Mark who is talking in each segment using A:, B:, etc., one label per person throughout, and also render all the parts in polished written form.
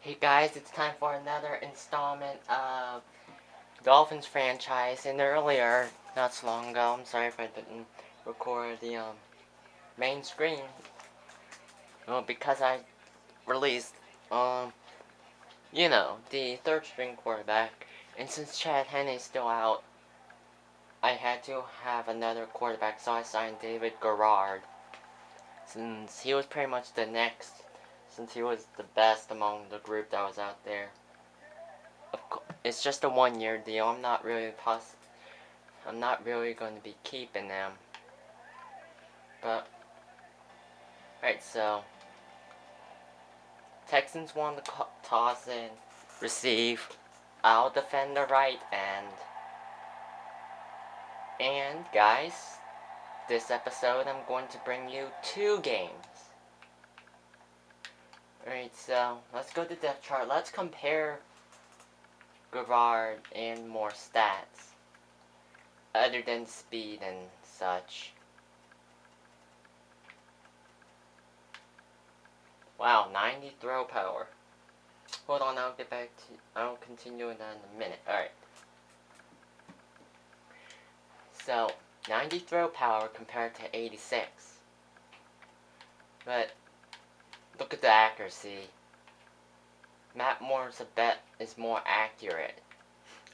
A: Hey guys, it's time for another installment of Dolphins franchise. And earlier, not so long ago, I'm sorry if I didn't record the main screen. Well, because I released the third string quarterback, and since Chad Henne's still out, I had to have another quarterback, so I signed David Garrard. Since he was pretty much the next, since he was the best among the group that was out there. It's just a 1 year deal. I'm not really going to be keeping them. But alright, so Texans won the toss and receive. I'll defend the right end. And guys, this episode I'm going to bring you 2 games. Alright, so let's go to depth chart. Let's compare Garrard and more stats other than speed and such. Wow, 90 throw power. Hold on, I'll continue in a minute. Alright. So, 90 throw power compared to 86. But, look at the accuracy. Matt Moore's is more accurate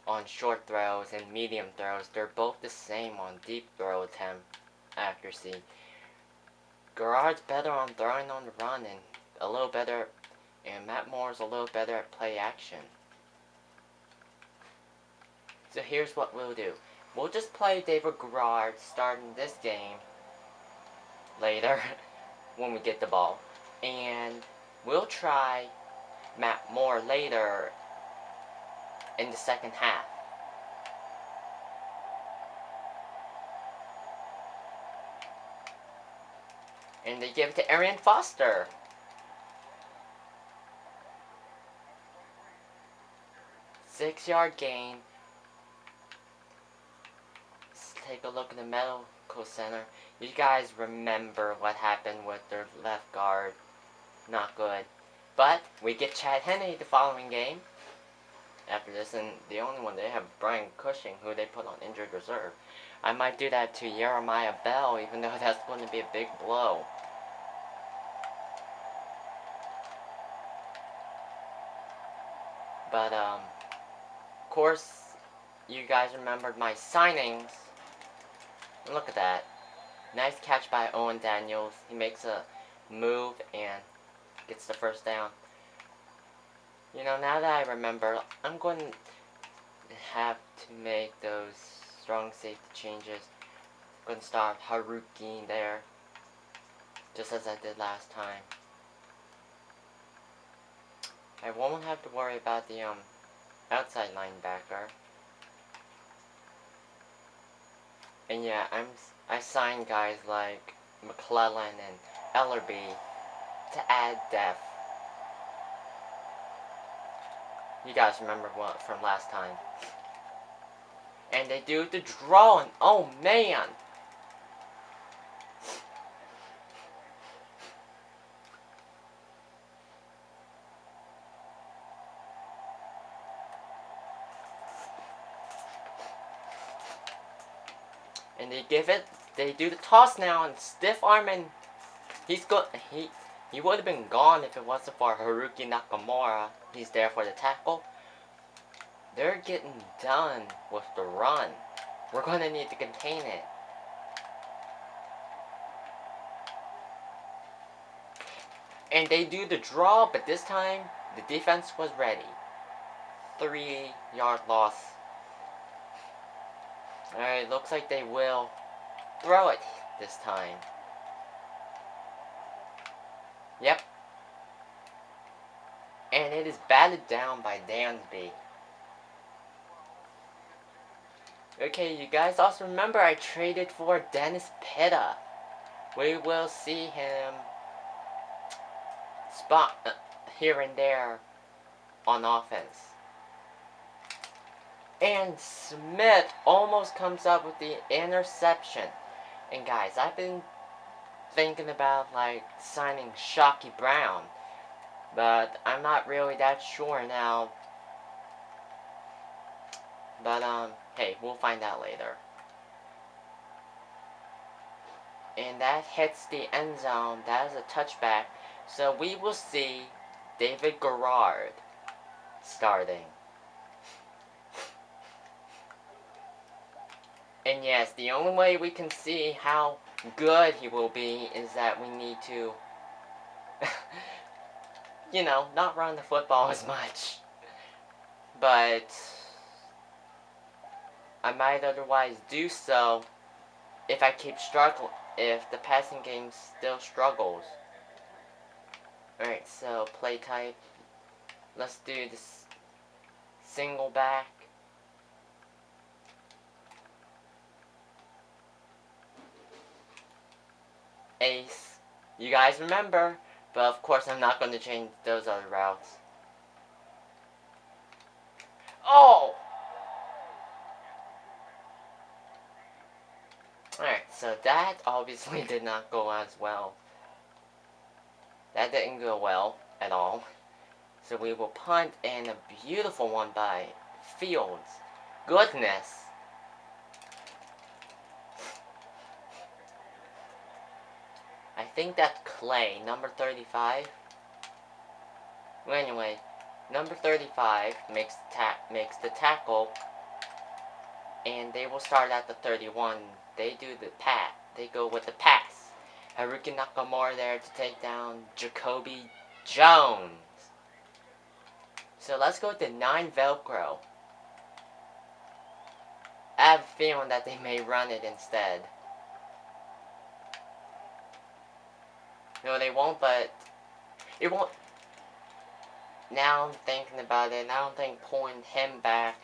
A: on short throws and medium throws. They're both the same on deep throw attempt accuracy. Garrard's better on throwing on the run and a little better, and Matt Moore's a little better at play action. So here's what we'll do. We'll just play David Garrard starting this game later when we get the ball. And we'll try Matt Moore later in the second half. And they give it to Arian Foster. 6-yard gain. Let's take a look at the medical center. You guys remember what happened with their left guard. Not good. But we get Chad Henne the following game. After this, and the only one they have Brian Cushing, who they put on injured reserve. I might do that to Jeremiah Bell, even though that's going to be a big blow. But, of course, you guys remembered my signings. And look at that. Nice catch by Owen Daniels. He makes a move and gets the first down. You know, now that I remember, I'm going to have to make those strong safety changes. I'm going to start Haruki there, just as I did last time. I won't have to worry about the outside linebacker. And yeah, I signed guys like McClellan and Ellerby to add depth. You guys remember what from last time. And they do the drawing. Oh man! And they do the toss now and stiff arm, and he would have been gone if it wasn't for Haruki Nakamura. He's there for the tackle. They're getting done with the run. We're going to need to contain it. And they do the draw, but this time the defense was ready. 3-yard loss. Alright, looks like they will throw it this time. Yep. And it is batted down by Dansby. Okay, you guys also remember I traded for Dennis Pitta. We will see him spot here and there on offense. And Smith almost comes up with the interception. And guys, I've been thinking about like signing Shockey Brown. But I'm not really that sure now. But, hey, we'll find out later. And that hits the end zone. That is a touchback. So we will see David Garrard starting. And yes, the only way we can see how good he will be is that we need to, you know, not run the football as much. But I might otherwise do so if I keep struggling, if the passing game still struggles. Alright, so play type. Let's do this single back. Ace. You guys remember, but of course I'm not going to change those other routes. Oh! Alright, so that obviously did not go as well. That didn't go well at all. So we will punt, and a beautiful one by Fields. Goodness. I think that's Clay, number 35. Well, anyway, number 35 makes the tackle, and they will start at the 31. They do the pat. They go with the pass. Haruki Nakamura there to take down Jacoby Jones. So let's go with the 9 Velcro. I have a feeling that they may run it instead. No, they won't, but it won't. Now I'm thinking about it, and I don't think pulling him back,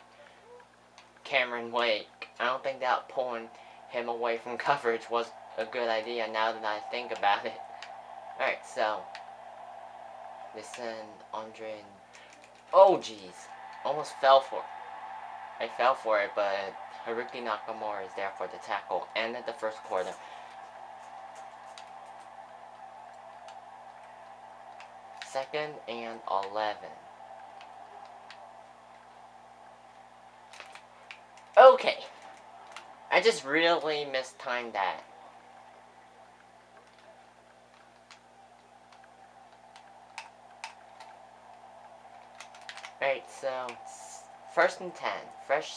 A: Cameron Wake, I don't think that pulling him away from coverage was a good idea now that I think about it. Alright, so listen, Andre. Oh, jeez. Almost fell for it. I fell for it, but Haruki Nakamura is there for the tackle. Ended the first quarter. Second and 11. Okay. I just really mistimed that. Alright, so first and 10. Fresh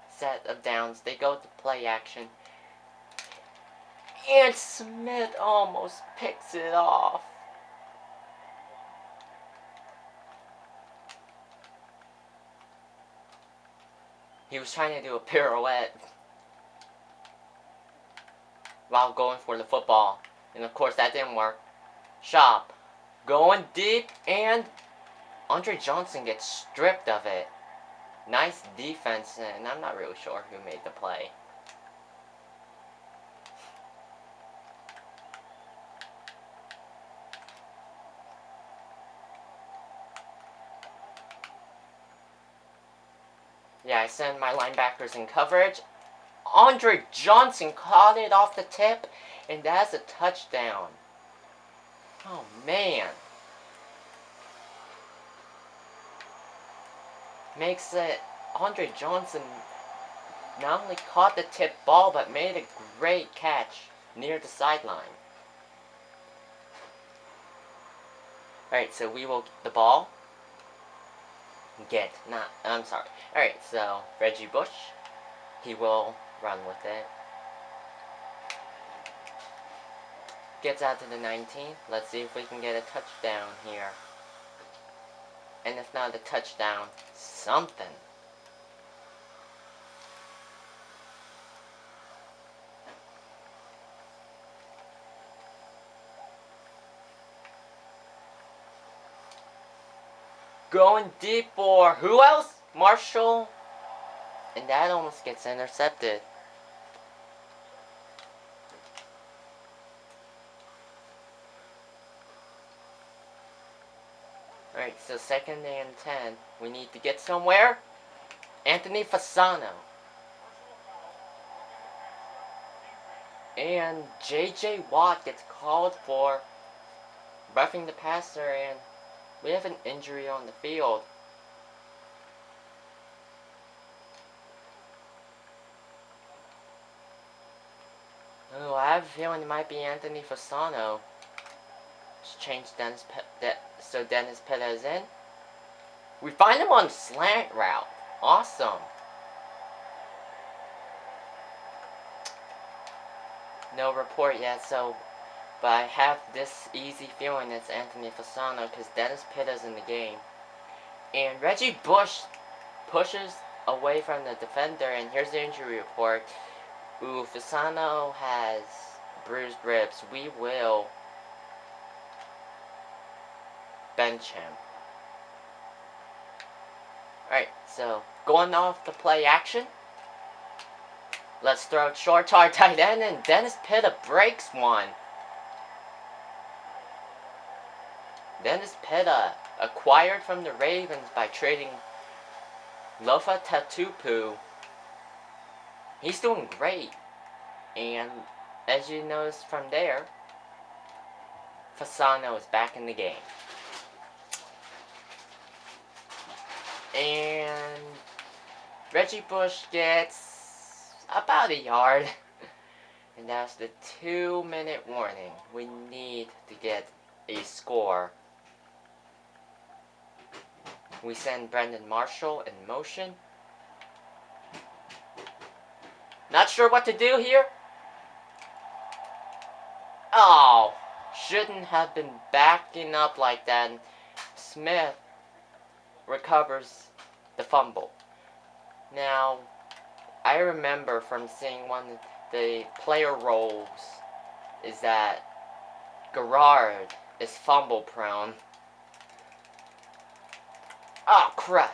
A: set of downs. They go to play action. And Smith almost picks it off. He was trying to do a pirouette while going for the football. And of course that didn't work. Shop. Going deep, and Andre Johnson gets stripped of it. Nice defense, and I'm not really sure who made the play. Yeah, I send my linebackers in coverage. Andre Johnson caught it off the tip, and that's a touchdown. Oh, man. Makes it, Andre Johnson not only caught the tip ball, but made a great catch near the sideline. Alright, so we will get the ball. Alright, so Reggie Bush, he will run with it. Gets out to the 19. Let's see if we can get a touchdown here. And if not a touchdown, something. Going deep for who else? Marshall. And that almost gets intercepted. Alright, so second and 10. We need to get somewhere. Anthony Fasano. And J.J. Watt gets called for roughing the passer, and We have an injury on the field. Oh, I have a feeling it might be Anthony Fasano. Let's change so Dennis Pitta is in. We find him on slant route. Awesome. No report yet, but I have this easy feeling it's Anthony Fasano because Dennis Pitta's in the game. And Reggie Bush pushes away from the defender, and here's the injury report. Ooh, Fasano has bruised ribs. We will bench him. Alright, so going off the play action. Let's throw it short to our tight end, and Dennis Pitta breaks one. Dennis Pitta, acquired from the Ravens by trading Lofa Tatupu. He's doing great. And as you notice from there, Fasano is back in the game. And Reggie Bush gets about a yard. And that's the 2-minute warning. We need to get a score. We send Brendan Marshall in motion. Not sure what to do here. Oh, shouldn't have been backing up like that. And Smith recovers the fumble. Now, I remember from seeing one of the player roles is that Garrard is fumble prone. Oh, crud.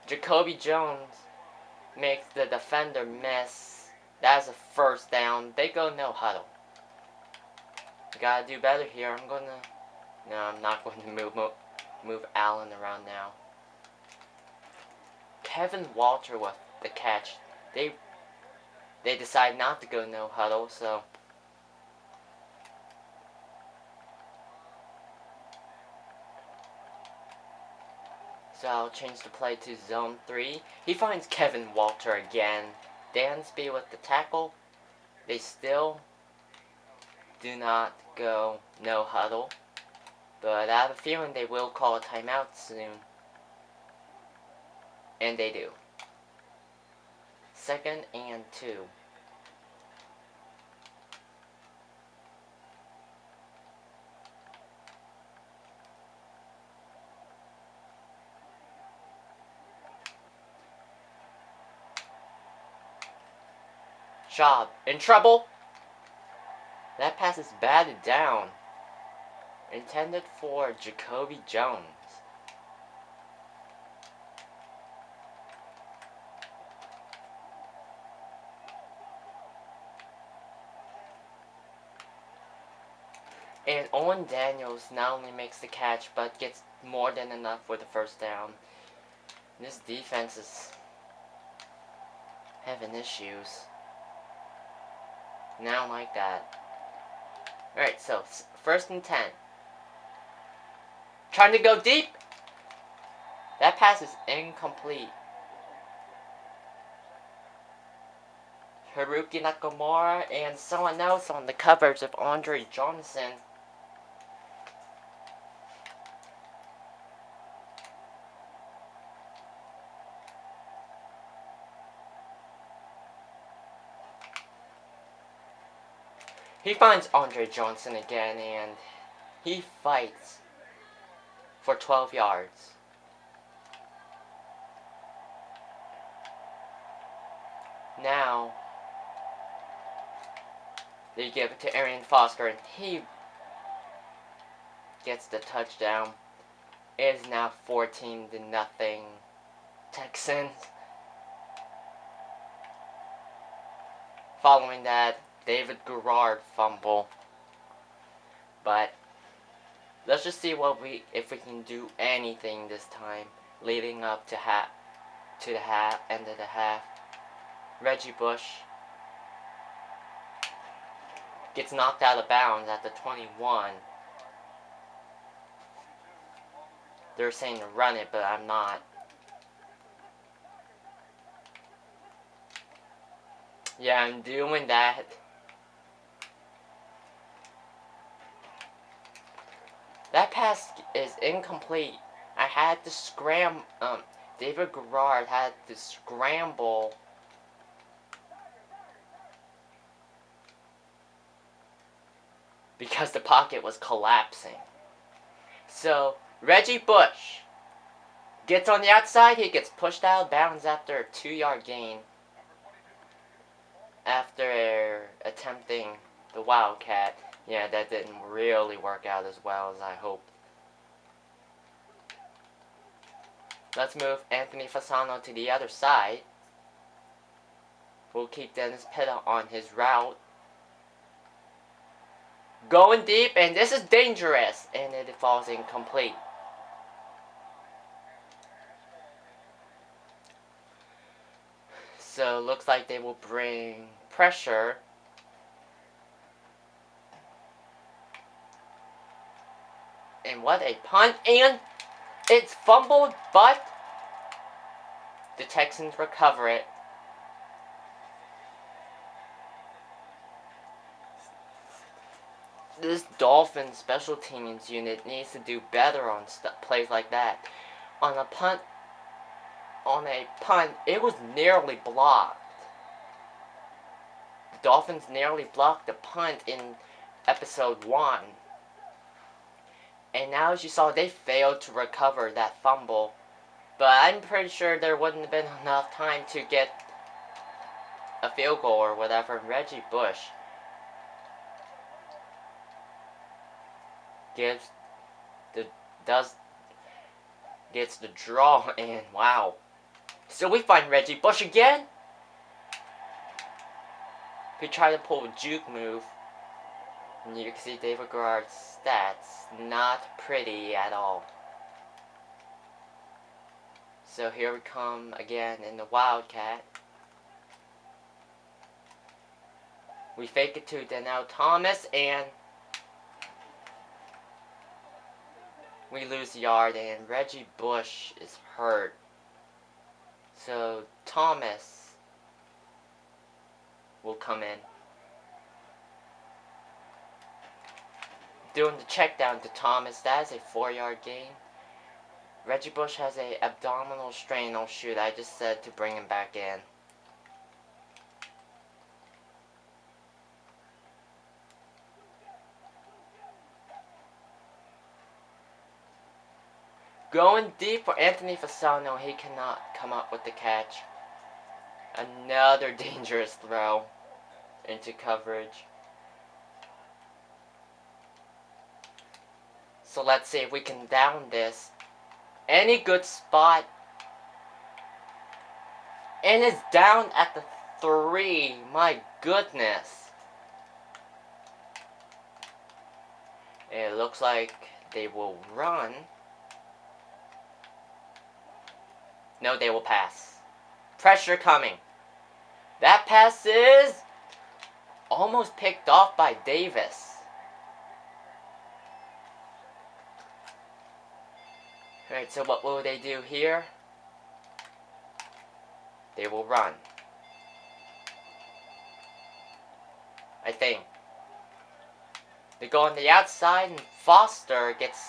A: Jacoby Jones makes the defender miss. That's a first down. They go no huddle. Gotta do better here. No, I'm not going to move Allen around now. Kevin Walter with the catch. They decide not to go no huddle, so I'll change the play to zone 3. He finds Kevin Walter again. Dansby with the tackle. They still do not go no huddle, but I have a feeling they will call a timeout soon. And they do. 2nd and 2. Schaub in trouble. That pass is batted down. Intended for Jacoby Jones. And Owen Daniels not only makes the catch, but gets more than enough for the first down. This defense is having issues. And I don't like that. Alright, so 1st and 10. Trying to go deep. That pass is incomplete. Haruki Nakamura and someone else on the covers of Andre Johnson. He finds Andre Johnson again, and he fights for 12 yards. Now, they give it to Arian Foster, and he gets the touchdown. It is now 14-0 Texans. Following that, David Garrard fumble. But let's just see if we can do anything this time, leading up to the end of the half. Reggie Bush gets knocked out of bounds at the 21. They're saying to run it, but I'm not. Yeah, I'm doing that. That pass is incomplete. I had to David Garrard had to scramble. Because the pocket was collapsing. So, Reggie Bush gets on the outside. He gets pushed out of bounds after a 2-yard gain. After attempting the Wildcat. Yeah, that didn't really work out as well as I hoped. Let's move Anthony Fasano to the other side. We'll keep Dennis Pitta on his route. Going deep, and this is dangerous, and it falls incomplete. So, looks like they will bring pressure. And what a punt, and it's fumbled, but the Texans recover it. This Dolphins special teams unit needs to do better on plays like that. On a punt, it was nearly blocked. The Dolphins nearly blocked the punt in episode 1. And now, as you saw, they failed to recover that fumble. But I'm pretty sure there wouldn't have been enough time to get a field goal or whatever. Reggie Bush gets the draw, and wow. So we find Reggie Bush again. He tried to pull a juke move. And you can see David Garrard's stats. Not pretty at all. So here we come again in the Wildcat. We fake it to Donnell Thomas, and we lose the yard, and Reggie Bush is hurt. So Thomas will come in. Doing the check down to Thomas. That is a 4-yard gain. Reggie Bush has a abdominal strain. Oh shoot, I just said to bring him back in. Going deep for Anthony Fasano. He cannot come up with the catch. Another dangerous throw into coverage. So let's see if we can down this. Any good spot. And it's down at the 3. My goodness. It looks like they will run. No, they will pass. Pressure coming. That pass is almost picked off by Davis. Alright, so what will they do here? They will run. I think. They go on the outside, and Foster gets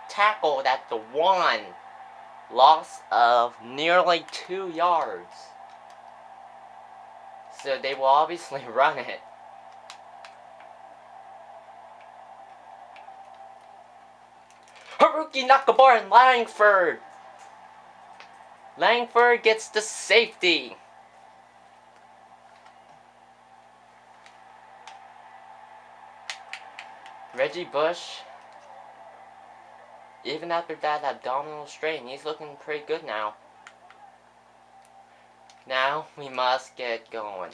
A: tackled at the 1. Loss of nearly 2 yards. So they will obviously run it. Haruki Nakabar and Langford. Langford gets the safety. Reggie Bush, even after that abdominal strain, he's looking pretty good now. Now we must get going.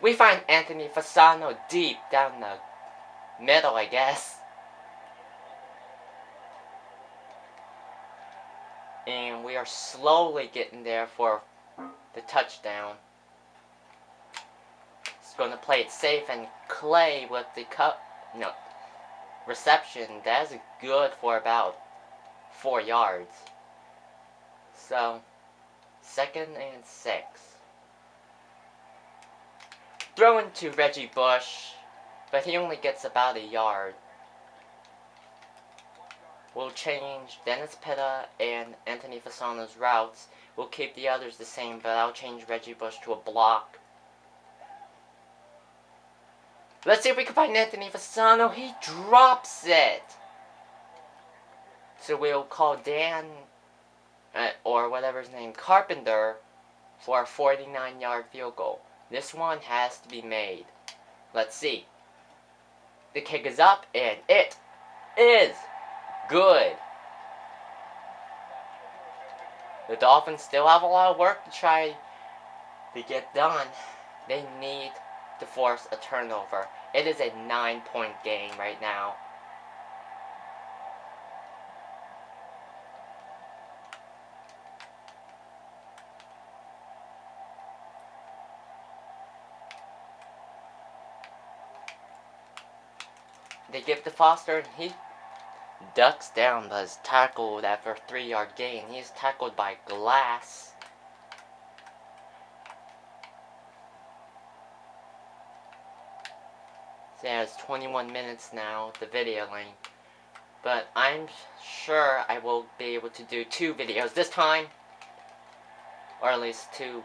A: We find Anthony Fasano deep down the middle, I guess. And we are slowly getting there for the touchdown. It's going to play it safe, and Clay with the reception. That is good for about 4 yards. So, 2nd and 6. Throwing to Reggie Bush, but he only gets about a yard. We'll change Dennis Pitta and Anthony Fasano's routes. We'll keep the others the same, but I'll change Reggie Bush to a block. Let's see if we can find Anthony Fasano. He drops it. So we'll call Dan, or whatever his name, Carpenter, for a 49-yard field goal. This one has to be made. Let's see. The kick is up, and it is good. The Dolphins still have a lot of work to try to get done. They need to force a turnover. It is a 9-point game right now. They give to Foster, and he ducks down, but is tackled after a 3-yard gain. He is tackled by Glass. So it has 21 minutes now, the video link. But I'm sure I will be able to do 2 videos this time. Or at least 2,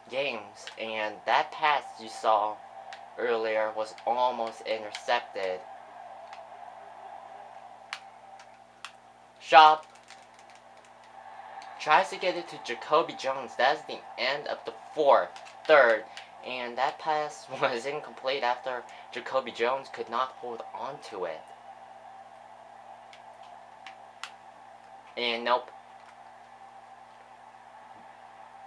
A: games. And that pass you saw earlier was almost intercepted. Shop tries to get it to Jacoby Jones. That's the end of the 3rd. And that pass was incomplete after Jacoby Jones could not hold on to it. And nope.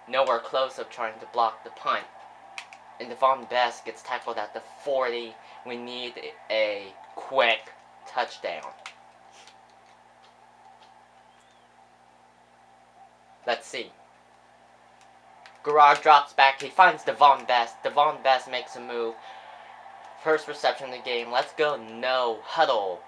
A: Nowhere close of trying to block the punt. And Devon Best gets tackled at the 40. We need a quick touchdown. Let's see. Garrard drops back. He finds Devon Best. Devon Best makes a move. First reception of the game. Let's go no huddle.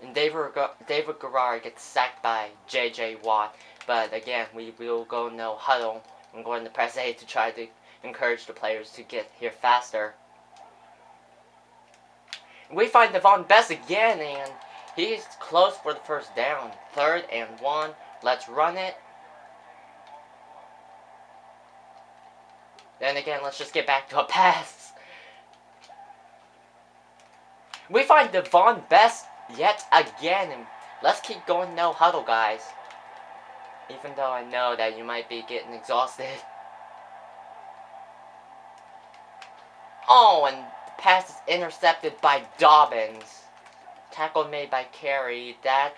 A: And David Garrard gets sacked by J.J. Watt. But again, we will go no huddle. I'm going to press A to try to encourage the players to get here faster. We find Devon Best again, and he's close for the first down. 3rd and 1. Let's run it. Then again, let's just get back to a pass. We find Devon Best yet again, and let's keep going no huddle, guys. Even though I know that you might be getting exhausted. Oh, and the pass is intercepted by Dobbins. Tackle made by Carey. That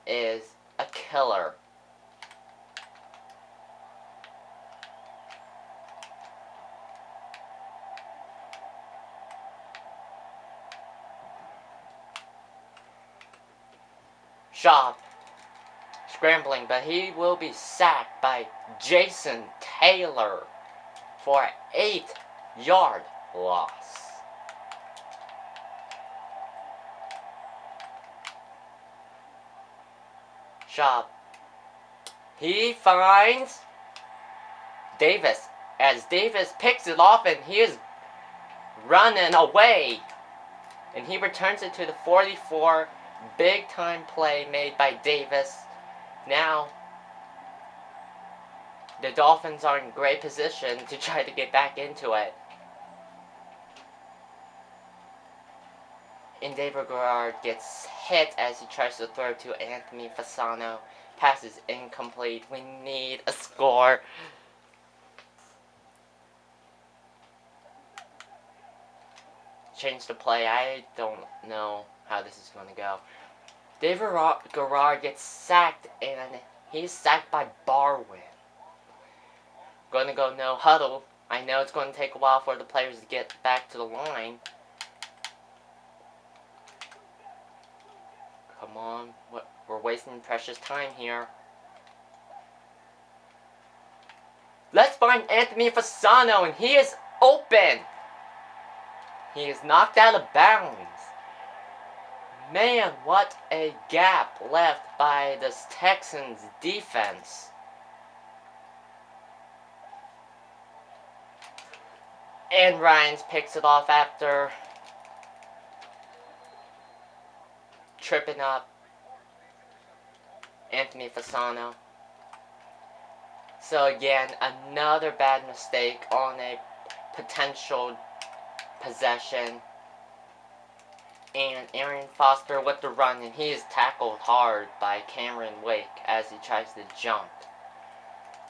A: is a killer. Shaw scrambling, but he will be sacked by Jason Taylor for an 8-yard loss. Shaw, he finds Davis as Davis picks it off, and he is running away, and he returns it to the 44. Big time play made by Davis. Now the Dolphins are in great position to try to get back into it. And David Garrard gets hit as he tries to throw to Anthony Fasano. Pass is incomplete. We need a score. Change the play. I don't know how this is going to go. David Garrard gets sacked, and he's sacked by Barwin. Going to go no huddle. I know it's going to take a while for the players to get back to the line. Come on. We're wasting precious time here. Let's find Anthony Fasano, and he is open. He is knocked out of bounds. Man, what a gap left by this Texans defense. And Ryans picks it off after tripping up Anthony Fasano. So again, another bad mistake on a potential possession. And Arian Foster with the run, and he is tackled hard by Cameron Wake as he tries to jump.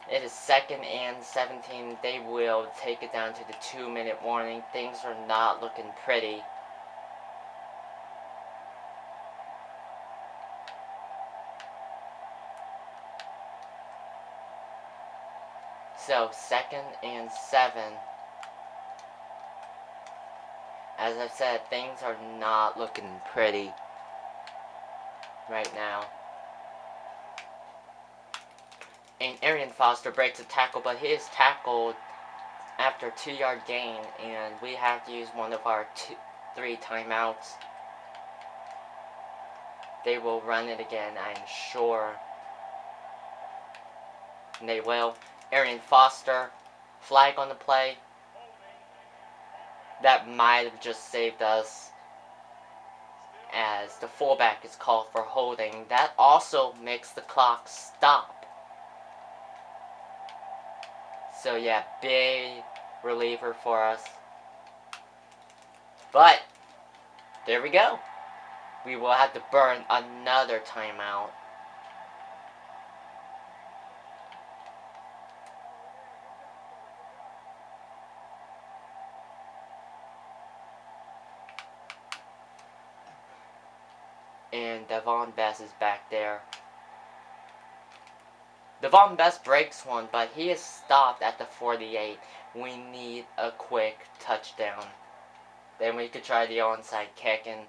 A: It is 2nd and 17. They will take it down to the 2-minute warning. Things are not looking pretty. So 2nd and 7. As I said, things are not looking pretty right now. And Arian Foster breaks a tackle, but he is tackled after a 2-yard gain, and we have to use one of our 3 timeouts. They will run it again, I'm sure. And they will. Arian Foster, flag on the play. That might have just saved us, as the fullback is called for holding. That also makes the clock stop. So yeah, big reliever for us. But there we go. We will have to burn another timeout. And Devon Best is back there. Devon Best breaks one, but he is stopped at the 48. We need a quick touchdown. Then we could try the onside kick, and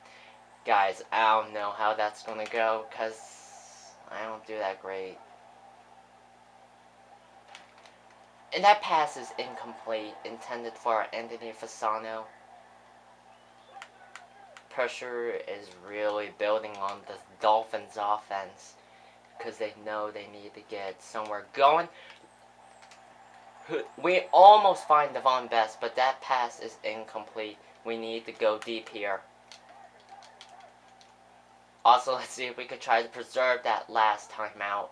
A: guys, I don't know how that's going to go, because I don't do that great. And that pass is incomplete, intended for Anthony Fasano. Pressure is really building on the Dolphins offense, because they know they need to get somewhere going. We almost find Devon Best, but that pass is incomplete. We need to go deep here. Also, let's see if we could try to preserve that last timeout.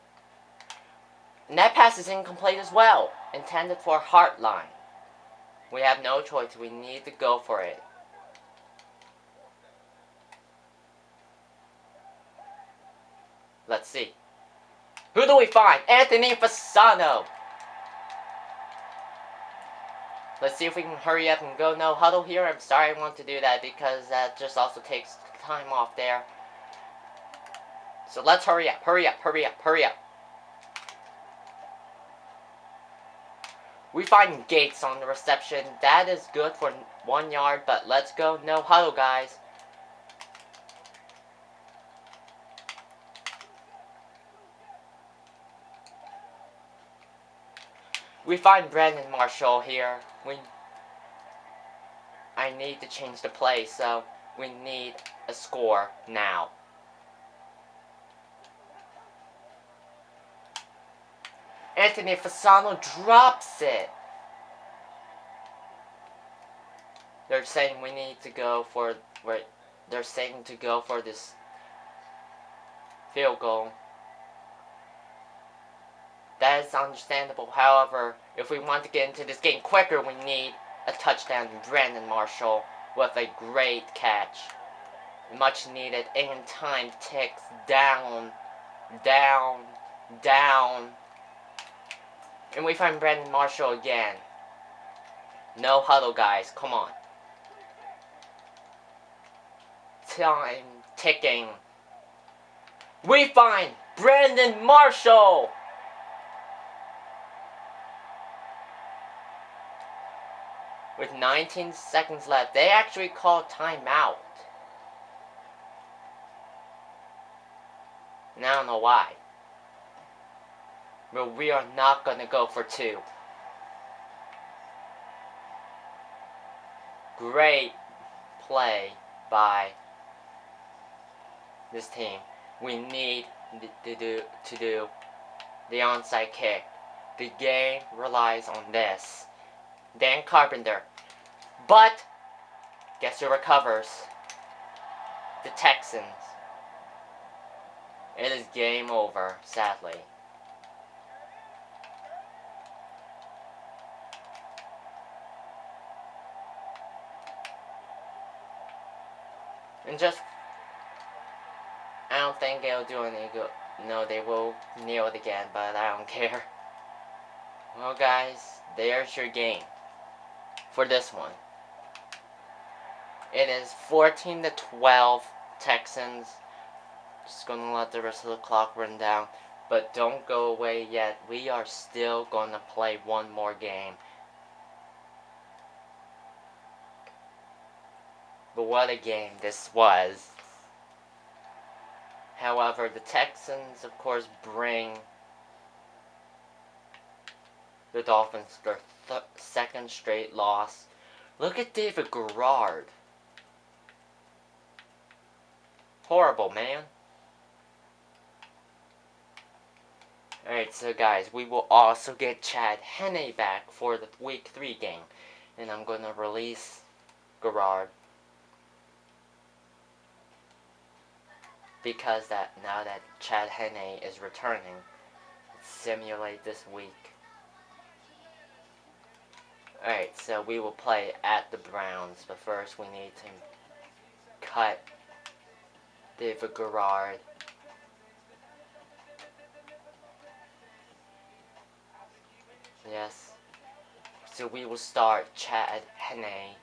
A: And that pass is incomplete as well, intended for Heartline. We have no choice. We need to go for it. Let's see. Who do we find? Anthony Fasano. Let's see if we can hurry up and go no huddle here. I'm sorry I want to do that because that just also takes time off there. So let's hurry up, hurry up, hurry up, hurry up. We find Gates on the reception. That is good for 1 yard, but let's go no huddle, guys. We find Brandon Marshall here. I need to change the play, so we need a score now. Anthony Fasano drops it. They're saying we need to go for they're saying to go for this field goal. That is understandable. However, if we want to get into this game quicker, we need a touchdown from Brandon Marshall with a great catch. Much needed, and time ticks down, down, down. And we find Brandon Marshall again. No huddle, guys. Come on. Time ticking. We find Brandon Marshall. With 19 seconds left, they actually called timeout. And I don't know why. But we are not going to go for 2. Great play by this team. We need to do the onside kick. The game relies on this. Dan Carpenter. But guess who recovers? The Texans. It is game over, sadly. And just, I don't think they'll do any good. No, they will kneel it again, but I don't care. Well, guys, there's your game for this one. It is 14-12 Texans. Just gonna let the rest of the clock run down. But don't go away yet. We are still gonna play one more game. But what a game this was. However, the Texans, of course, bring the Dolphins their second straight loss. Look at David Garrard. Horrible, man. Alright, so guys, we will also get Chad Henne back for the Week 3 game. And I'm going to release Garrard. Because now that Chad Henne is returning, let's simulate this week. Alright, so we will play at the Browns, but first we need to cut David Garrard. Yes. So we will start Chad Henne.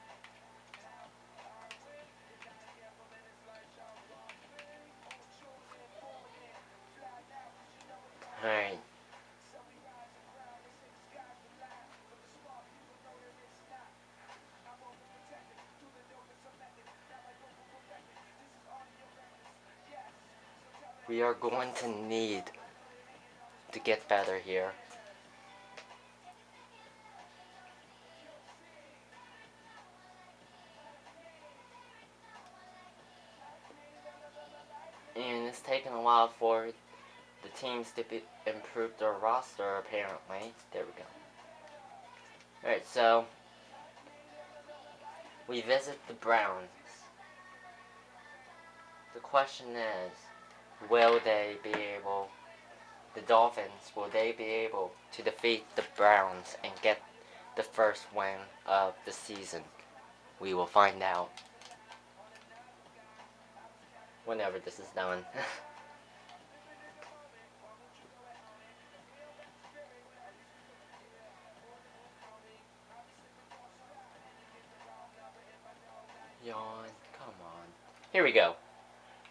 A: Alright. We are going to need to get better here. And it's taken a while for the teams to improve their roster, apparently. There we go. Alright, so we visit the Browns. The question is, will they be able, the Dolphins, will they be able to defeat the Browns and get the first win of the season? We will find out whenever this is done. Yawn, come on. Here we go.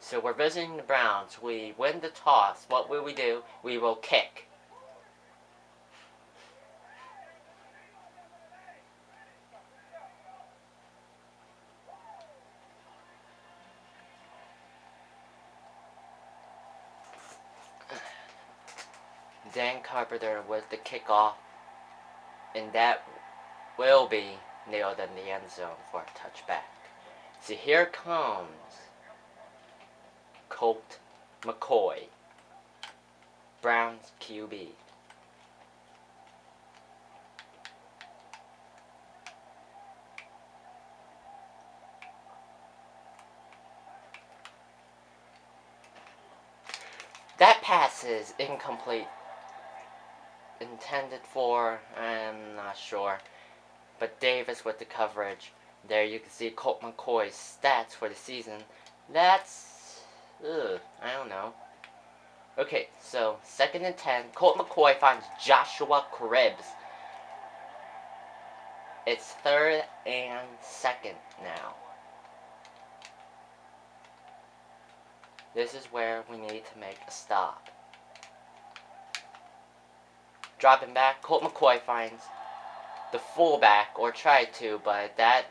A: So we're visiting the Browns. We win the toss. What will we do? We will kick. Dan Carpenter with the kickoff. And that will be nailed in the end zone for a touchback. So here comes Colt McCoy, Browns QB. That pass is incomplete. Intended for, I'm not sure. But Davis with the coverage. There you can see Colt McCoy's stats for the season. That's, I don't know. Okay, so 2nd and 10. Colt McCoy finds Joshua Cribbs. It's 3rd and 2nd now. This is where we need to make a stop. Dropping back, Colt McCoy finds the fullback, or tried to, but that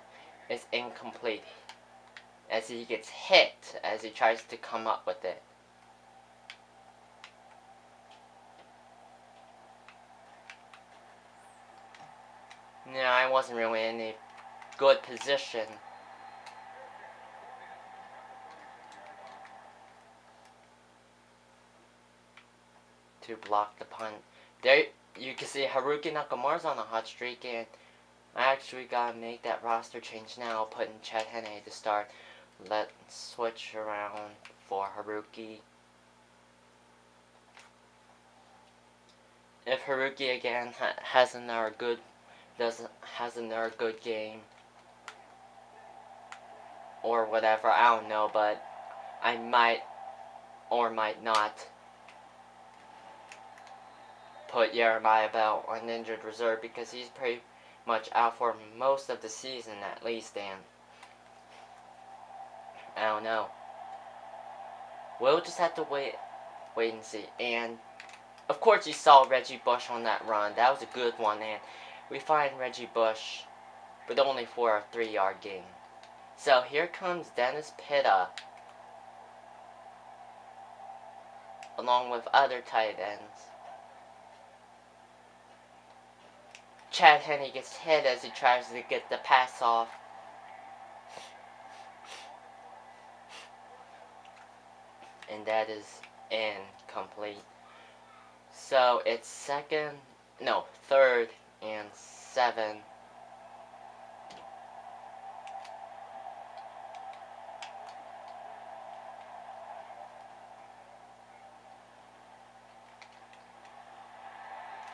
A: is incomplete. As he gets hit as he tries to come up with it. No, I wasn't really any good position to block the punt. There, you can see Haruki Nakamura's on a hot streak, and I actually gotta make that roster change now, putting Chad Henne to start. Let's switch around for Haruki. If Haruki again has another good game or whatever, I don't know, but I might or might not put Jeremiah Bell on injured reserve because he's pretty much out for most of the season at least, and I don't know. We'll just have to wait and see. And of course you saw Reggie Bush on that run. That was a good one, and we find Reggie Bush, but only for a 3-yard gain. So here comes Dennis Pitta, along with other tight ends. Chad Henne gets hit as he tries to get the pass off. And that is incomplete. So it's third and 7.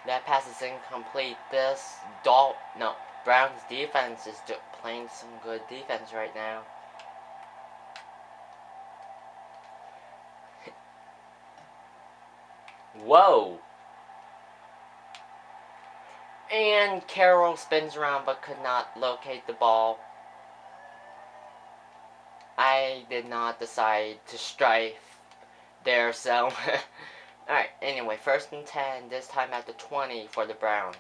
A: That pass is incomplete. Browns defense is playing some good defense right now. Whoa! And Carroll spins around but could not locate the ball. I did not decide to strife there, so... Alright, anyway, 1st and 10, this time at the 20 for the Browns.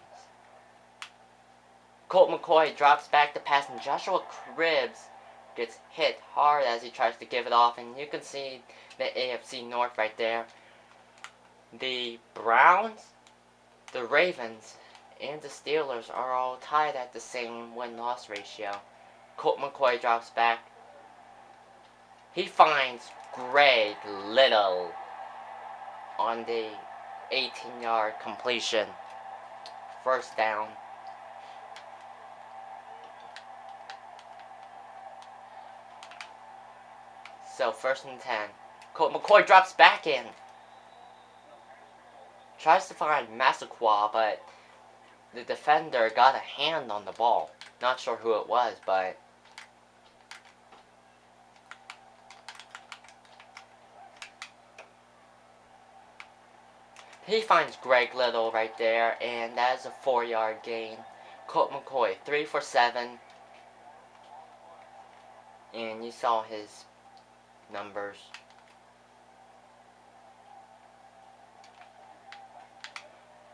A: Colt McCoy drops back the pass, and Joshua Cribbs gets hit hard as he tries to give it off, and you can see the AFC North right there. The Browns, the Ravens, and the Steelers are all tied at the same win-loss ratio. Colt McCoy drops back. He finds Greg Little on the 18-yard completion. 1st down. So 1st and 10. Colt McCoy drops back in. Tries to find Massaquoi, but the defender got a hand on the ball. Not sure who it was, but... He finds Greg Little right there, and that is a 4-yard gain. Colt McCoy, 3 for 7. And you saw his numbers.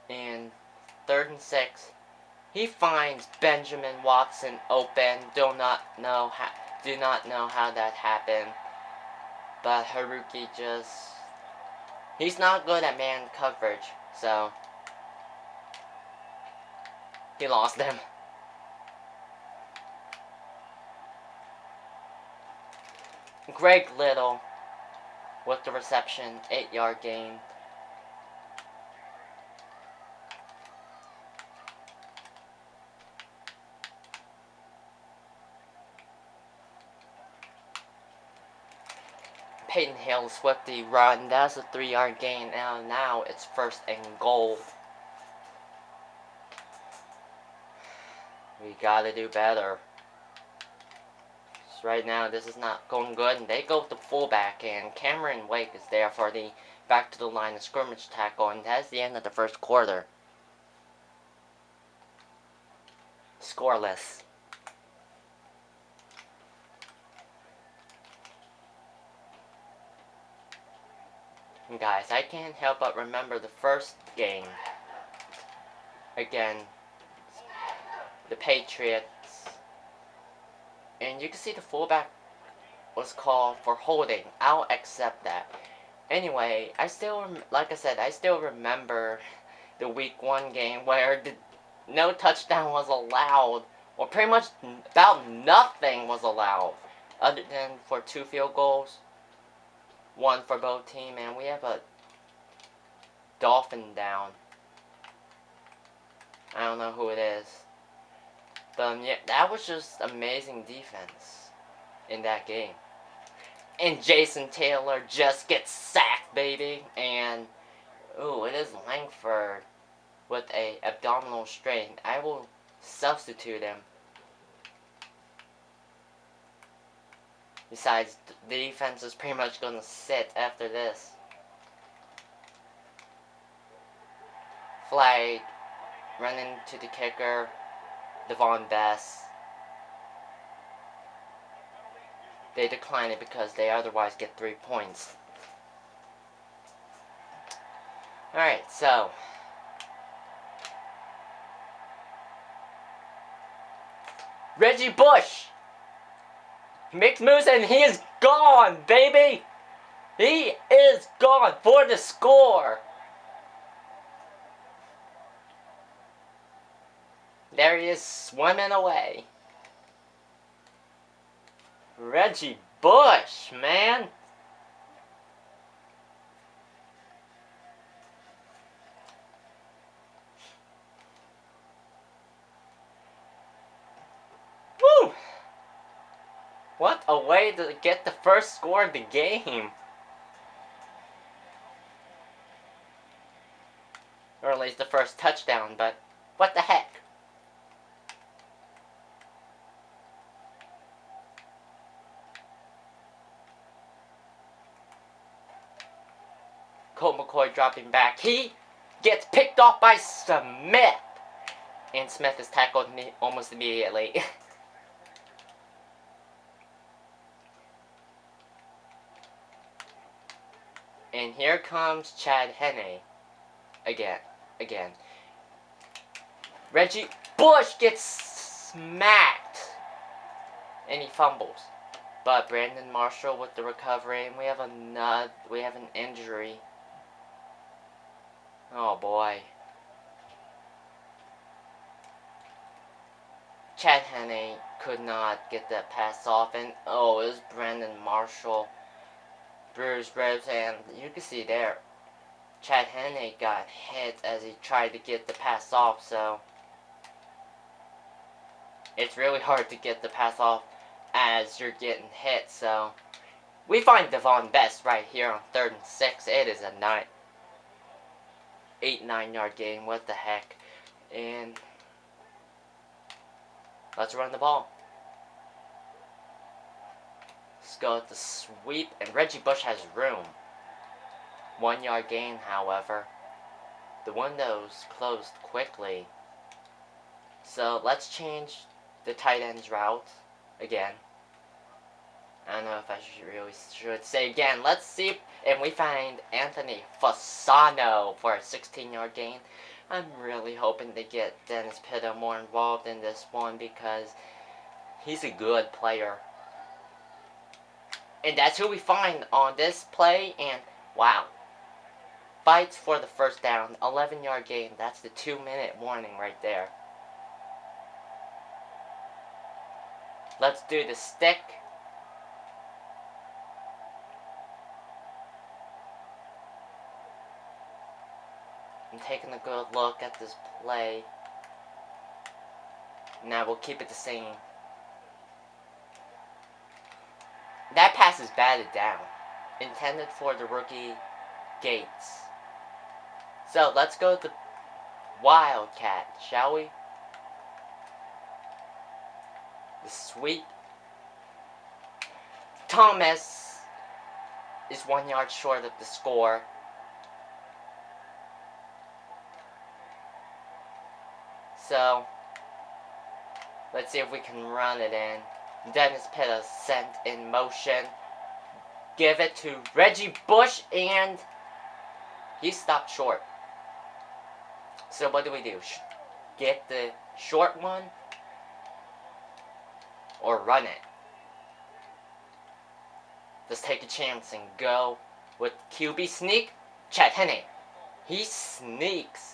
A: And 3rd and 6. He finds Benjamin Watson open. Do not know how that happened. But Haruki just... He's not good at man coverage, so... He lost them. Greg Little with the reception, 8-yard gain. Peyton Hill Swifty run. That's a 3-yard gain. Now it's 1st and goal. We gotta do better. So right now this is not going good. And they go with the fullback, and Cameron Wake is there for the back to the line of scrimmage tackle, and that's the end of the 1st quarter. Scoreless. Guys, I can't help but remember the 1st game. Again, the Patriots. And you can see the fullback was called for holding. I'll accept that. Anyway, like I said, I still remember the Week 1 game where no touchdown was allowed Well, pretty much about nothing was allowed, other than for 2 field goals, 1 for both team, and we have a Dolphin down. I don't know who it is. But yeah, that was just amazing defense in that game. And Jason Taylor just gets sacked, baby. And, ooh, it is Langford with a abdominal strain. I will substitute him. Besides, the defense is pretty much going to sit after this. Flag, running to the kicker, Devon Bess. They decline it because they otherwise get 3 points. Alright, so Reggie Bush, he makes moves and he is gone, baby. He is gone for the score. There he is, swimming away. Reggie Bush, man. Woo! What a way to get the first score of the game. Or at least the first touchdown, but what the heck? Colt McCoy dropping back. He gets picked off by Smith. And Smith is tackled almost immediately. And here comes Chad Henne. Again. Reggie Bush gets smacked. And he fumbles. But Brandon Marshall with the recovery. And we have an injury. Oh boy. Chad Henne could not get that pass off, and oh, it was Brandon Marshall. Bruised ribs, and you can see there, Chad Henne got hit as he tried to get the pass off, so it's really hard to get the pass off as you're getting hit, so we find Devon Best right here on 3rd and 6. It is a 8-9 yard game, what the heck, and let's run the ball. Let's go with the sweep, and Reggie Bush has room. 1 yard gain, however. The window's closed quickly. So let's change the tight end's route again. I don't know if I should say again. Let's see if we find Anthony Fasano for a 16-yard gain. I'm really hoping to get Dennis Pitta more involved in this one because he's a good player. And that's who we find on this play, and wow. Fights for the first down, 11-yard gain. That's the 2-minute warning right there. Let's do the stick. I'm taking a good look at this play. Now we'll keep it the same. That pass is batted down. Intended for the rookie Gates. So let's go with the Wildcat, shall we? The sweep. Thomas is 1 yard short of the score. So let's see if we can run it in. Dennis Pitta sent in motion. Give it to Reggie Bush, and he stopped short. So what do? Get the short one or run it? Let's take a chance and go with QB sneak. Chad Henne. He sneaks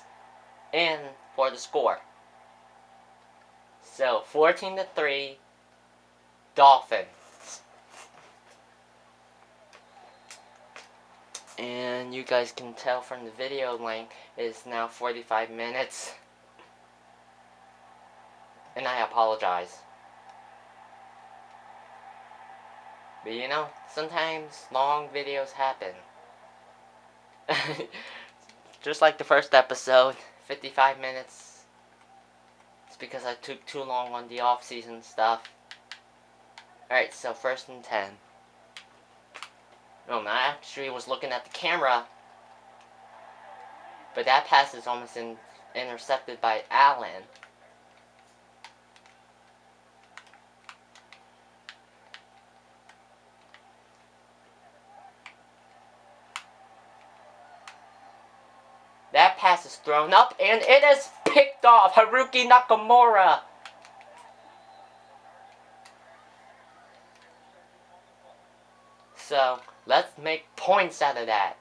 A: in for the score. So 14-3, Dolphins. And you guys can tell from the video length is now 45 minutes. And I apologize. But you know, sometimes long videos happen. Just like the first episode, 55 minutes. It's because I took too long on the off-season stuff. Alright, so 1st and 10. No, I actually was looking at the camera. But that pass is almost intercepted by Allen. That pass is thrown up, and it is picked off. Haruki Nakamura. So, let's make points out of that.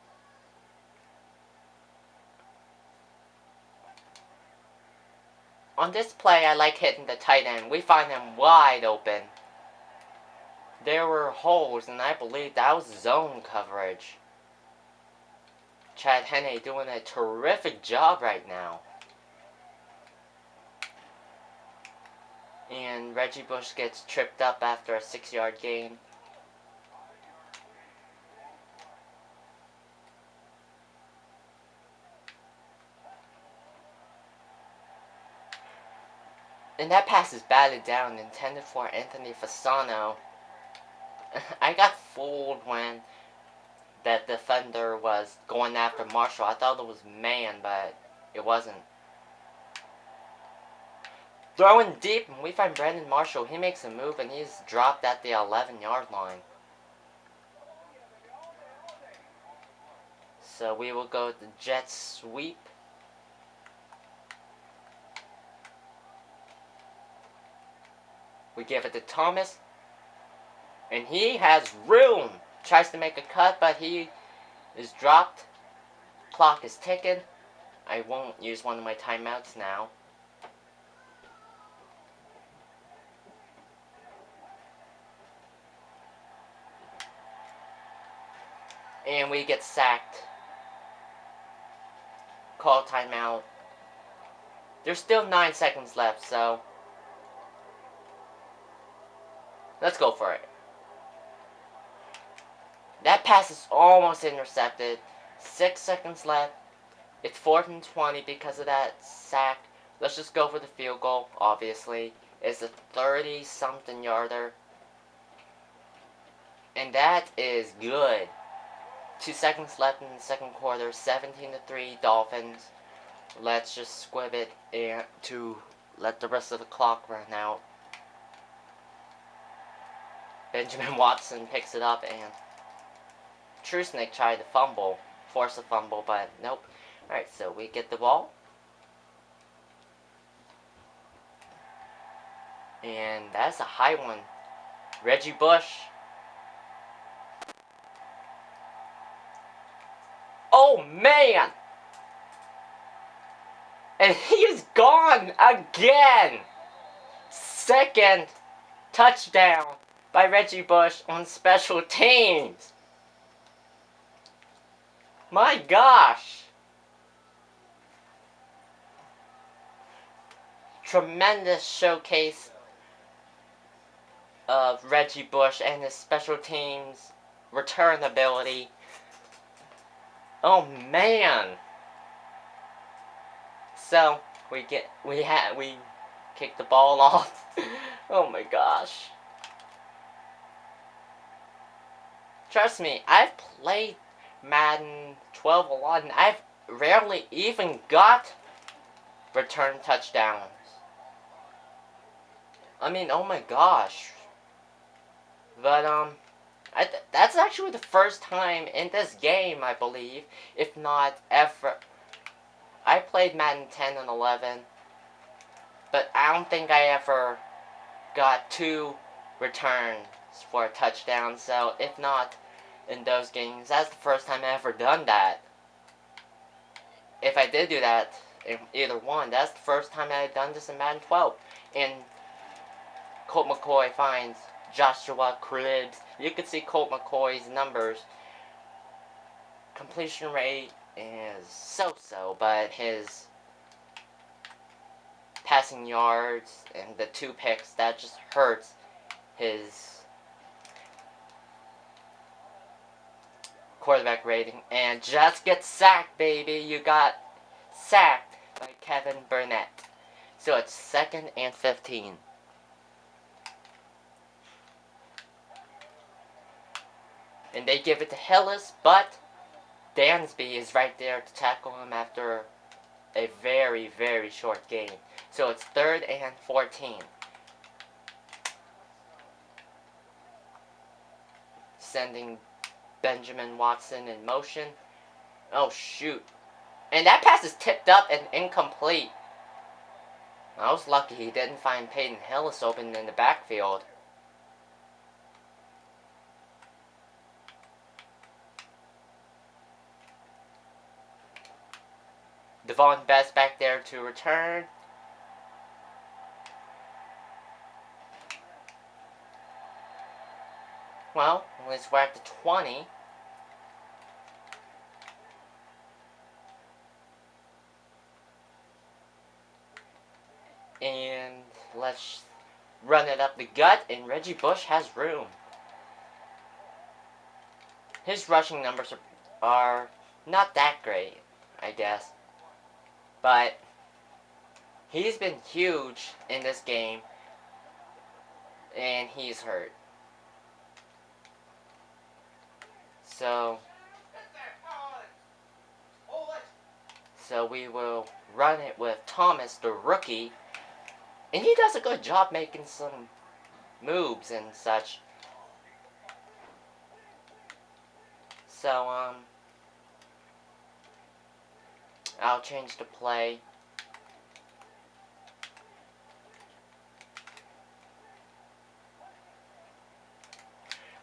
A: On this play, I like hitting the tight end. We find him wide open. There were holes, and I believe that was zone coverage. Chad Henne doing a terrific job right now. And Reggie Bush gets tripped up after a 6-yard gain. And that pass is batted down, intended for Anthony Fasano. I got fooled when that defender was going after Marshall. I thought it was man, but it wasn't. Throwing deep, and we find Brandon Marshall. He makes a move, and he's dropped at the 11-yard line. So we will go with the jet sweep. We give it to Thomas. And he has room. Tries to make a cut, but he is dropped. Clock is ticking. I won't use one of my timeouts now. And we get sacked. Call timeout. There's still 9 seconds left, so let's go for it. That pass is almost intercepted. 6 seconds left. It's 4th and 20 because of that sack. Let's just go for the field goal, obviously. It's a 30-something yarder. And that is good. 2 seconds left in the second quarter. 17-3 Dolphins. Let's just squib it and to let the rest of the clock run out. Benjamin Watson picks it up, and Trusnick tried to fumble, force a fumble, but nope. Alright, so we get the ball. And that's a high one. Reggie Bush. Oh, man! And he is gone again! Second touchdown by Reggie Bush on special teams. My gosh. Tremendous showcase of Reggie Bush and his special teams return ability. Oh man. So we kick the ball off. Oh my gosh. Trust me, I've played Madden 12 a lot, and I've rarely even got return touchdowns. I mean, oh my gosh. But, that's actually the first time in this game, I believe, if not ever. I played Madden 10 and 11, but I don't think I ever got 2 returns for a touchdown, so if not in those games, that's the first time I ever done that. If I did do that in either one, that's the first time I had done this in Madden 12. And Colt McCoy finds Joshua Cribbs. You can see Colt McCoy's numbers. Completion rate is so-so, but his passing yards and the 2 picks, that just hurts his quarterback rating. And just get sacked, baby. You got sacked by Kevin Burnett. So it's 2nd and 15. And they give it to Hillis, but Dansby is right there to tackle him after a very, very short game. So it's 3rd and 14. Sending Benjamin Watson in motion. Oh, shoot. And that pass is tipped up and incomplete. I was lucky he didn't find Peyton Hillis open in the backfield. Devon Best back there to return. Well, at least we're at the 20. And let's run it up the gut, and Reggie Bush has room. His rushing numbers are not that great, I guess. But he's been huge in this game, and he's hurt. So we will run it with Thomas, the rookie. And he does a good job making some moves and such. So, I'll change the play.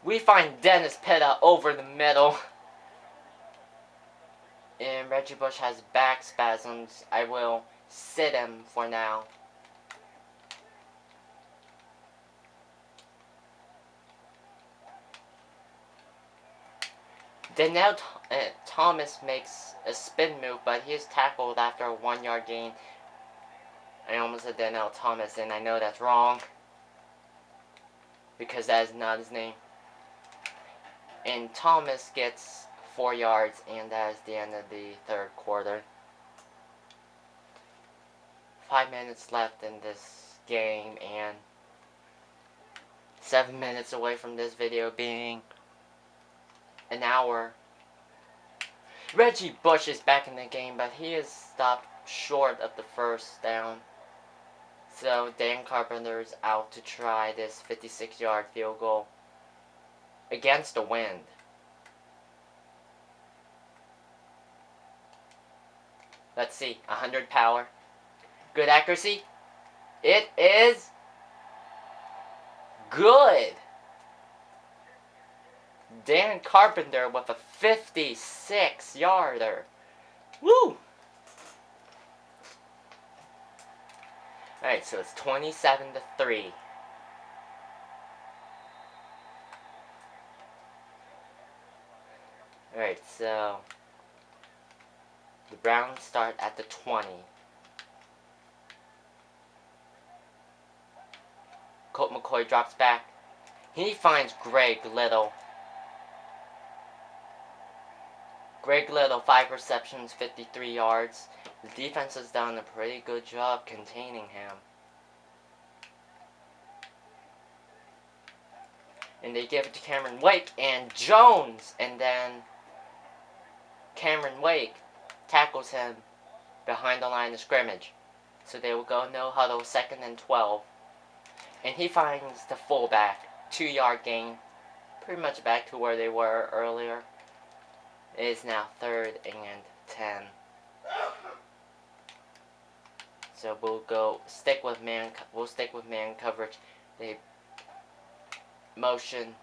A: We find Dennis Pitta over the middle. And Reggie Bush has back spasms. I will sit him for now. Danielle Thomas makes a spin move, but he is tackled after a 1-yard gain. I almost said Danielle Thomas, and I know that's wrong, because that is not his name. And Thomas gets 4 yards, and that is the end of the 3rd quarter. 5 minutes left in this game, and 7 minutes away from this video being an hour. Reggie Bush is back in the game, but he is stopped short of the 1st down. So Dan Carpenter is out to try this 56-yard field goal against the wind. Let's see, 100 power. Good accuracy. It is good. Dan Carpenter with a 56-yarder. Woo! Alright, so it's 27-3. Alright, so the Browns start at the 20. Colt McCoy drops back. He finds Greg Little. Greg Little, 5 receptions, 53 yards. The defense has done a pretty good job containing him. And they give it to Cameron Wake and Jones. And then Cameron Wake tackles him behind the line of scrimmage. So they will go no huddle, 2nd and 12. And he finds the fullback, 2-yard gain. Pretty much back to where they were earlier. It is now 3rd and 10. So we'll stick with man coverage. They motion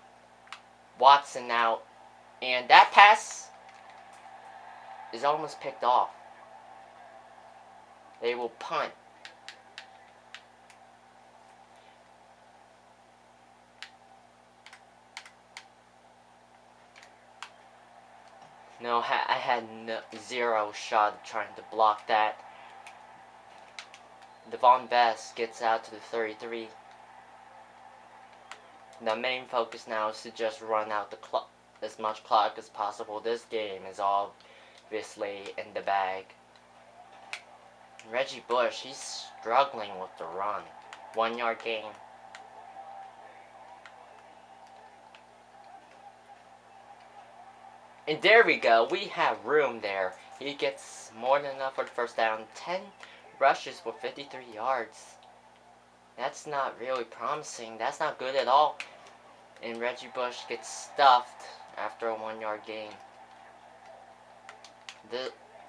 A: Watson out, and that pass is almost picked off. They will punt. No, I had zero shot of trying to block that. Devon Best gets out to the 33. The main focus now is to just run out the clock, as much clock as possible. This game is obviously in the bag. Reggie Bush, he's struggling with the run. 1 yard gain. And there we go. We have room there. He gets more than enough for the first down. 10 rushes for 53 yards. That's not really promising. That's not good at all. And Reggie Bush gets stuffed after a 1 yard gain.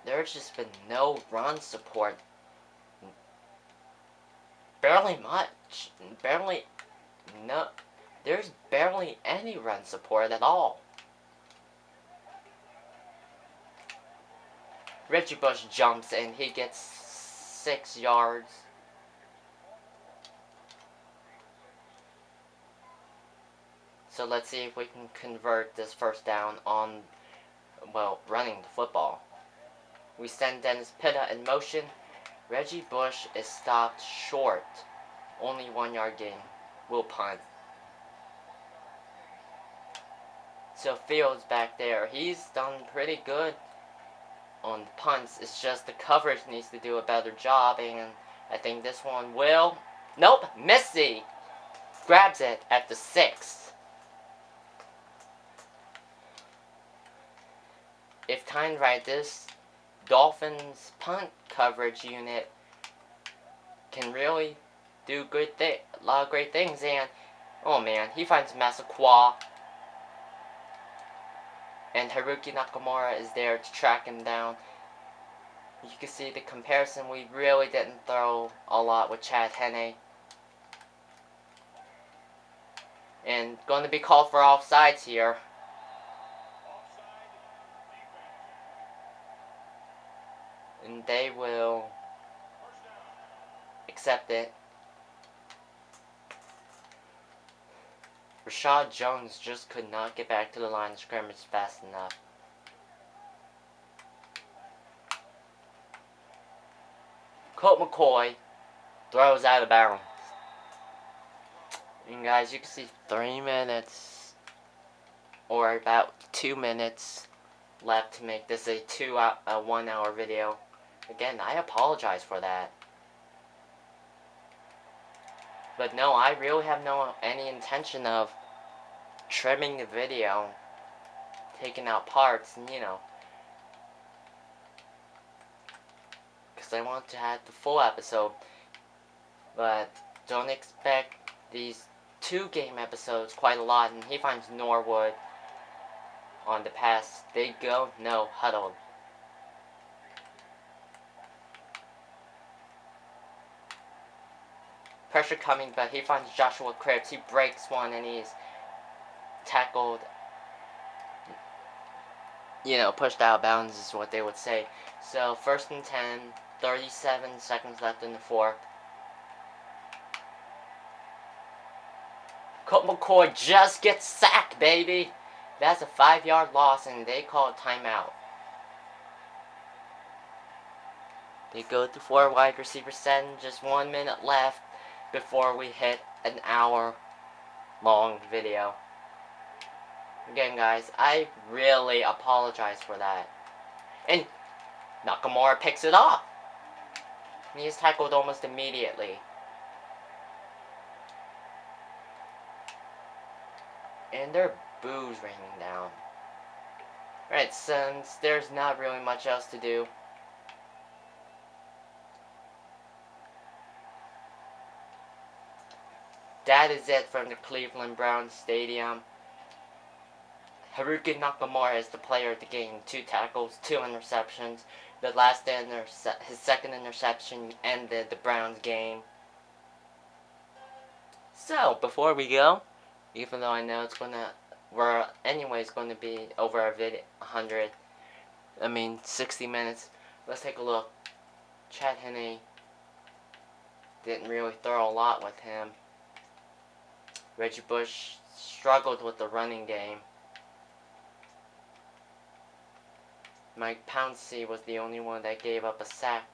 A: There's just been no run support. Barely much. No. There's barely any run support at all. Reggie Bush jumps and he gets 6 yards. So let's see if we can convert this first down on, well, running the football. We send Dennis Pitta in motion. Reggie Bush is stopped short. Only 1 yard gain. We'll punt. So Fields back there. He's done pretty good on the punts. It's just the coverage needs to do a better job, and I think this one will. Nope, Missy grabs it at the 6. If timed right, this Dolphins punt coverage unit can really do a lot of great things. And oh man, he finds Massaquoi, and Haruki Nakamura is there to track him down. You can see the comparison. We really didn't throw a lot with Chad Henne. And going to be called for offsides here. And they will accept it. Rashad Jones just could not get back to the line of scrimmage fast enough. Colt McCoy throws out of bounds. And guys, you can see 3 minutes, or about 2 minutes left to make this a 1 hour video. Again, I apologize for that. But no, I really have any intention of trimming the video, taking out parts, and because I want to have the full episode. But don't expect these 2 game episodes quite a lot. And he finds Norwood on the pass. They go, no, huddled. Pressure coming, but he finds Joshua Cripps. He breaks one and he's tackled, pushed out of bounds is what they would say. So 1st and 10, 37 seconds left in the 4th. Colt McCoy just gets sacked, baby. That's a 5 yard loss, and they call it timeout. They go to 4 wide receiver set, just 1 minute left before we hit an hour-long video. Again, guys, I really apologize for that. And Nakamura picks it off. He is tackled almost immediately. And their boos raining down. Right, since there's not really much else to do, that is it from the Cleveland Browns Stadium. Haruki Nakamura is the player of the game. 2 tackles, 2 interceptions. His second interception ended the Browns game. So, before we go, even though I know we're anyways going to be over a 60 minutes. Let's take a look. Chad Henne didn't really throw a lot with him. Reggie Bush struggled with the running game. Mike Pouncey was the only one that gave up a sack.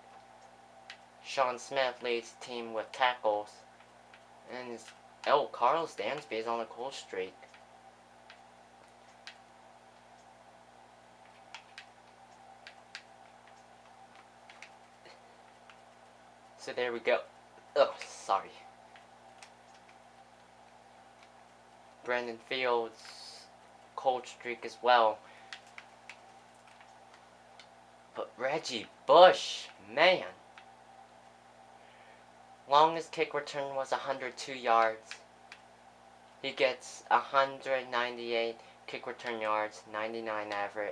A: Sean Smith leads the team with tackles. And Carlos Dansby is on a cool streak. So there we go. Oh, sorry. Brandon Fields, cold streak as well. But Reggie Bush, man. Longest kick return was 102 yards. He gets 198 kick return yards, 99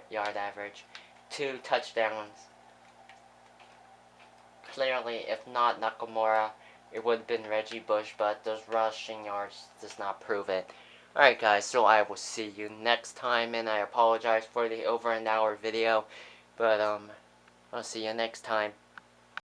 A: yard average, 2 touchdowns. Clearly, if not Nakamura, it would have been Reggie Bush, but those rushing yards does not prove it. Alright guys, so I will see you next time, and I apologize for the over an hour video, but I'll see you next time.